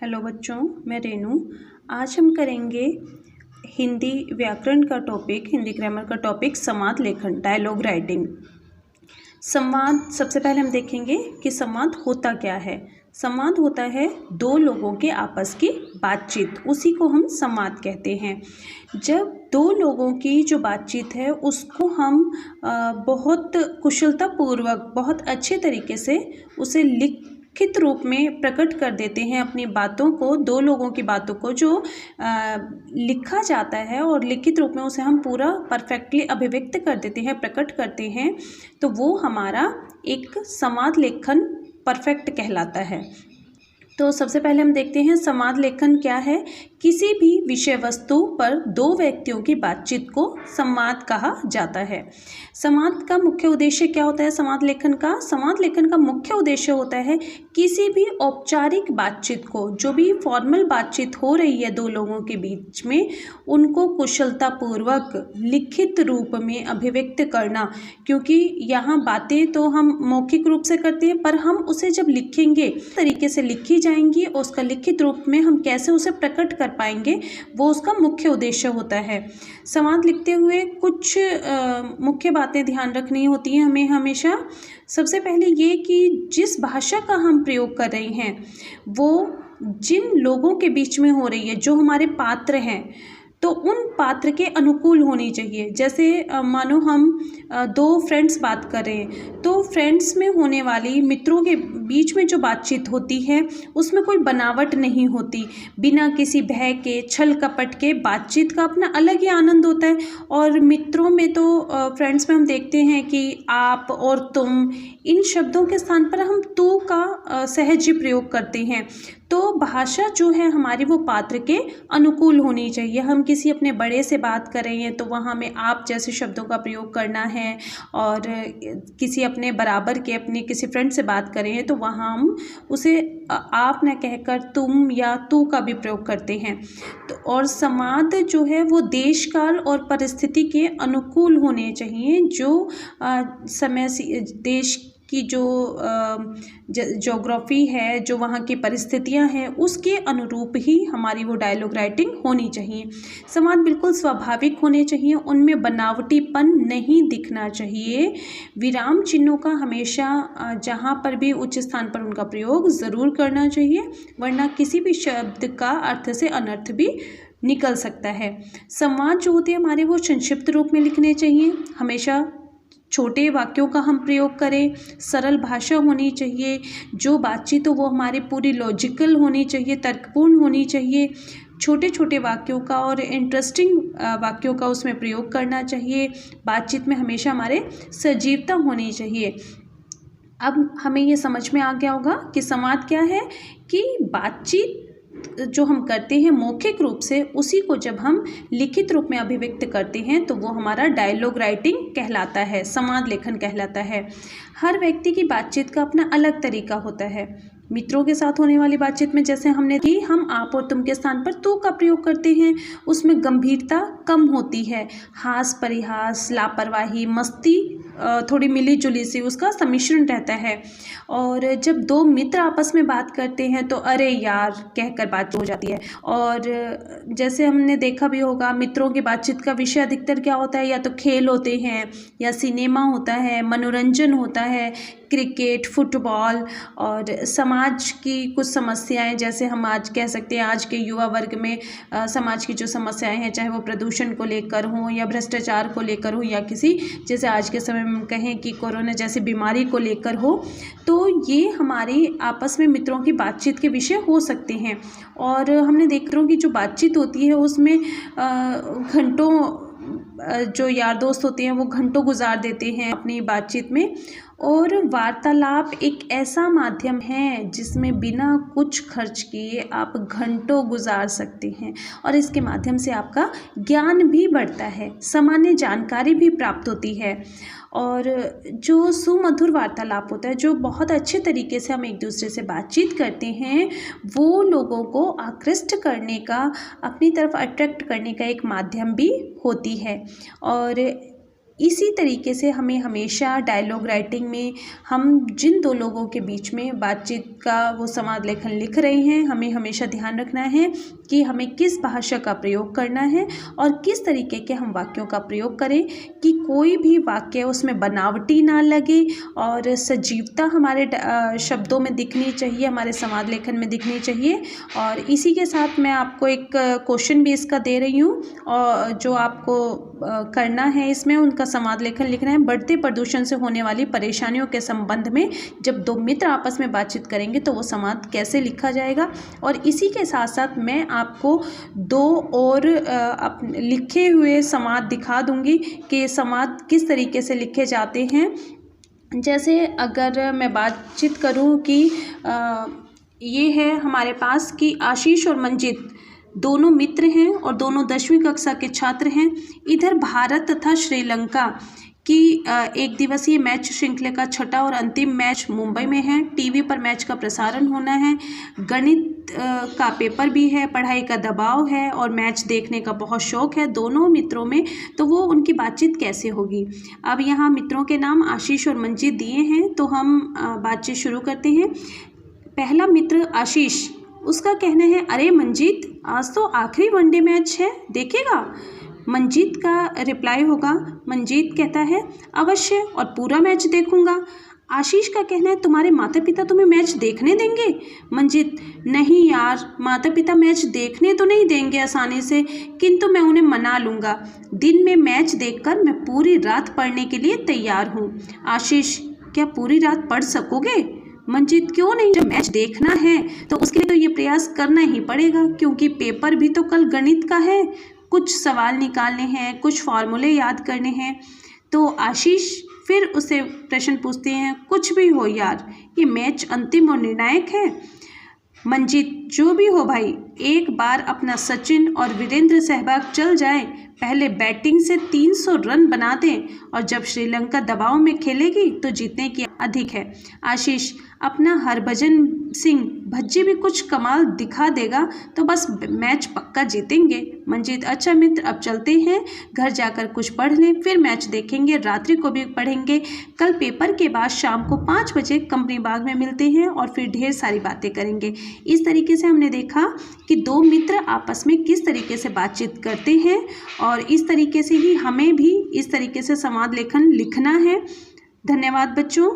Hello बच्चों, मैं रेनू। आज हम करेंगे हिंदी व्याकरण का टॉपिक, हिंदी ग्रामर का टॉपिक संवाद लेखन, डायलॉग राइटिंग। संवाद, सबसे पहले हम देखेंगे कि संवाद होता क्या है। संवाद होता है दो लोगों के आपस की बातचीत, उसी को हम संवाद कहते हैं। जब दो लोगों की जो बातचीत है उसको हम बहुत कुशलतापूर्वक, बहुत अच्छे तरीके से उसे लिखित रूप में प्रकट कर देते हैं। अपनी बातों को, दो लोगों की बातों को जो लिखा जाता है और लिखित रूप में उसे हम पूरा परफेक्टली अभिव्यक्त कर देते हैं, प्रकट करते हैं, तो वो हमारा एक संवाद लेखन परफेक्ट कहलाता है। तो सबसे पहले हम देखते हैं संवाद लेखन क्या है। किसी भी विषय वस्तु पर दो व्यक्तियों की बातचीत को संवाद कहा जाता है। संवाद का मुख्य उद्देश्य क्या होता है? संवाद लेखन का मुख्य उद्देश्य होता है किसी भी औपचारिक बातचीत को, जो भी फॉर्मल बातचीत हो रही है दो लोगों के बीच में, उनको कुशलतापूर्वक लिखित रूप में अभिव्यक्त करना। क्योंकि यहाँ बातें तो हम मौखिक रूप से करते हैं, पर हम उसे जब लिखेंगे तरीके से लिखी जाएंगी और उसका लिखित रूप में हम कैसे उसे प्रकट कर पाएंगे, वो उसका मुख्य उद्देश्य होता है। संवाद लिखते हुए कुछ मुख्य बातें ध्यान रखनी होती हैं हमें हमेशा। सबसे पहले ये कि जिस भाषा का हम प्रयोग कर रहे हैं वो जिन लोगों के बीच में हो रही है, जो हमारे पात्र हैं, तो उन पात्र के अनुकूल होनी चाहिए। जैसे मानो हम दो फ्रेंड्स बात कर रहे हैं, तो फ्रेंड्स में होने वाली, मित्रों के बीच में जो बातचीत होती है उसमें कोई बनावट नहीं होती। बिना किसी भय के, छल कपट के बातचीत का अपना अलग ही आनंद होता है। और मित्रों में तो फ्रेंड्स में हम देखते हैं कि आप और तुम, इन शब्दों के स्थान पर हम तू का सहज प्रयोग करते हैं। तो भाषा जो है हमारी, वो पात्र के अनुकूल होनी चाहिए। हम किसी अपने बड़े से बात कर रहे हैं तो वहाँ में आप जैसे शब्दों का प्रयोग करना है, और किसी अपने बराबर के, अपने किसी फ्रेंड से बात कर रहे हैं तो वहाँ हम उसे आप न कहकर तुम या तू का भी प्रयोग करते हैं। तो और संवाद जो है वो देश काल और परिस्थिति के अनुकूल होने चाहिए। जो समय देश की जो ज्योग्राफी है, जो वहाँ की परिस्थितियाँ हैं, उसके अनुरूप ही हमारी वो डायलॉग राइटिंग होनी चाहिए। संवाद बिल्कुल स्वाभाविक होने चाहिए, उनमें बनावटीपन नहीं दिखना चाहिए। विराम चिन्हों का हमेशा जहाँ पर भी उच्च स्थान पर उनका प्रयोग ज़रूर करना चाहिए, वरना किसी भी शब्द का अर्थ से अनर्थ भी निकल सकता है। संवाद जो होते हैं हमारे, वो संक्षिप्त रूप में लिखने चाहिए। हमेशा छोटे वाक्यों का हम प्रयोग करें, सरल भाषा होनी चाहिए। जो बातचीत हो वो हमारी पूरी लॉजिकल होनी चाहिए, तर्कपूर्ण होनी चाहिए। छोटे छोटे वाक्यों का और इंटरेस्टिंग वाक्यों का उसमें प्रयोग करना चाहिए। बातचीत में हमेशा हमारे सजीवता होनी चाहिए। अब हमें ये समझ में आ गया होगा कि संवाद क्या है, कि बातचीत जो हम करते हैं मौखिक रूप से, उसी को जब हम लिखित रूप में अभिव्यक्त करते हैं तो वो हमारा डायलॉग राइटिंग कहलाता है, संवाद लेखन कहलाता है। हर व्यक्ति की बातचीत का अपना अलग तरीका होता है। मित्रों के साथ होने वाली बातचीत में जैसे हमने की, हम आप और तुम के स्थान पर तू का प्रयोग करते हैं, उसमें गंभीरता कम होती है। हास परिहास, लापरवाही, मस्ती, थोड़ी मिली जुली सी उसका सम्मिश्रण रहता है। और जब दो मित्र आपस में बात करते हैं तो अरे यार कहकर बात हो जाती है। और जैसे हमने देखा भी होगा, मित्रों की बातचीत का विषय अधिकतर क्या होता है, या तो खेल होते हैं, या सिनेमा होता है, मनोरंजन होता है, क्रिकेट, फुटबॉल, और समाज की कुछ समस्याएं, जैसे हम आज कह सकते हैं आज के युवा वर्ग में समाज की जो समस्याएं हैं, चाहे वो प्रदूषण को लेकर हों या भ्रष्टाचार को लेकर हो, या किसी, जैसे आज के समय में कहें कि कोरोना जैसी बीमारी को लेकर हो, तो ये हमारी आपस में मित्रों की बातचीत के विषय हो सकते हैं। और हमने मित्रों की जो बातचीत होती है उसमें घंटों, जो यार दोस्त होते हैं वो घंटों गुजार देते हैं अपनी बातचीत में। और वार्तालाप एक ऐसा माध्यम है जिसमें बिना कुछ खर्च किए आप घंटों गुजार सकते हैं, और इसके माध्यम से आपका ज्ञान भी बढ़ता है, सामान्य जानकारी भी प्राप्त होती है। और जो सुमधुर वार्तालाप होता है, जो बहुत अच्छे तरीके से हम एक दूसरे से बातचीत करते हैं, वो लोगों को आकृष्ट करने का, अपनी तरफ अट्रैक्ट करने का एक माध्यम भी होती है। और इसी तरीके से हमें हमेशा डायलॉग राइटिंग में हम जिन दो लोगों के बीच में बातचीत का वो संवाद लेखन लिख रहे हैं, हमें हमेशा ध्यान रखना है कि हमें किस भाषा का प्रयोग करना है और किस तरीके के हम वाक्यों का प्रयोग करें कि कोई भी वाक्य उसमें बनावटी ना लगे और सजीवता हमारे शब्दों में दिखनी चाहिए, हमारे संवाद लेखन में दिखनी चाहिए। और इसी के साथ मैं आपको एक क्वेश्चन भी इसका दे रही हूँ और जो आपको करना है इसमें उनका संवाद लेखन लिखना है। बढ़ते प्रदूषण से होने वाली परेशानियों के संबंध में जब दो मित्र आपस में बातचीत करेंगे तो वो संवाद कैसे लिखा जाएगा। और इसी के साथ साथ मैं आपको दो और लिखे हुए संवाद दिखा दूंगी कि संवाद किस तरीके से लिखे जाते हैं। जैसे अगर मैं बातचीत करूं कि ये है हमारे पास कि आशीष और मंजित दोनों मित्र हैं और दोनों 10वीं कक्षा के छात्र हैं। इधर भारत तथा श्रीलंका की एक दिवसीय मैच श्रृंखला का छठा और अंतिम मैच मुंबई में है। टीवी पर मैच का प्रसारण होना है। गणित का पेपर भी है, पढ़ाई का दबाव है और मैच देखने का बहुत शौक है दोनों मित्रों में। तो वो उनकी बातचीत कैसे होगी। अब यहाँ मित्रों के नाम आशीष और मंजित दिए हैं तो हम बातचीत शुरू करते हैं। पहला मित्र आशीष, उसका कहना है, अरे मंजीत, आज तो आखिरी वनडे मैच है, देखेगा। मंजीत का रिप्लाई होगा, मंजीत कहता है, अवश्य और पूरा मैच देखूंगा। आशीष का कहना है, तुम्हारे माता पिता तुम्हें मैच देखने देंगे। मंजीत, नहीं यार, माता पिता मैच देखने तो नहीं देंगे आसानी से, किंतु मैं उन्हें मना लूँगा। दिन में मैच देखकर मैं पूरी रात पढ़ने के लिए तैयार हूँ। आशीष, क्या पूरी रात पढ़ सकोगे। मंजीत, क्यों नहीं, जब मैच देखना है तो उसके लिए तो ये प्रयास करना ही पड़ेगा, क्योंकि पेपर भी तो कल गणित का है, कुछ सवाल निकालने हैं, कुछ फॉर्मूले याद करने हैं। तो आशीष फिर उसे प्रश्न पूछते हैं, कुछ भी हो यार, ये मैच अंतिम और निर्णायक है। मंजीत, जो भी हो भाई, एक बार अपना सचिन और वीरेंद्र सहवाग चल जाए, पहले बैटिंग से 300 रन बना दें और जब श्रीलंका दबाव में खेलेगी तो जीतने की अधिक है। आशीष, अपना हरभजन सिंह भज्जी भी कुछ कमाल दिखा देगा तो बस मैच पक्का जीतेंगे। मंजीत, अच्छा मित्र, अब चलते हैं, घर जाकर कुछ पढ़ लें, फिर मैच देखेंगे, रात्रि को भी पढ़ेंगे। कल पेपर के बाद शाम को 5 बजे कंपनी बाग में मिलते हैं और फिर ढेर सारी बातें करेंगे। इस तरीके से हमने देखा कि दो मित्र आपस में किस तरीके से बातचीत करते हैं और इस तरीके से ही हमें भी इस तरीके से संवाद लेखन लिखना है। धन्यवाद बच्चों।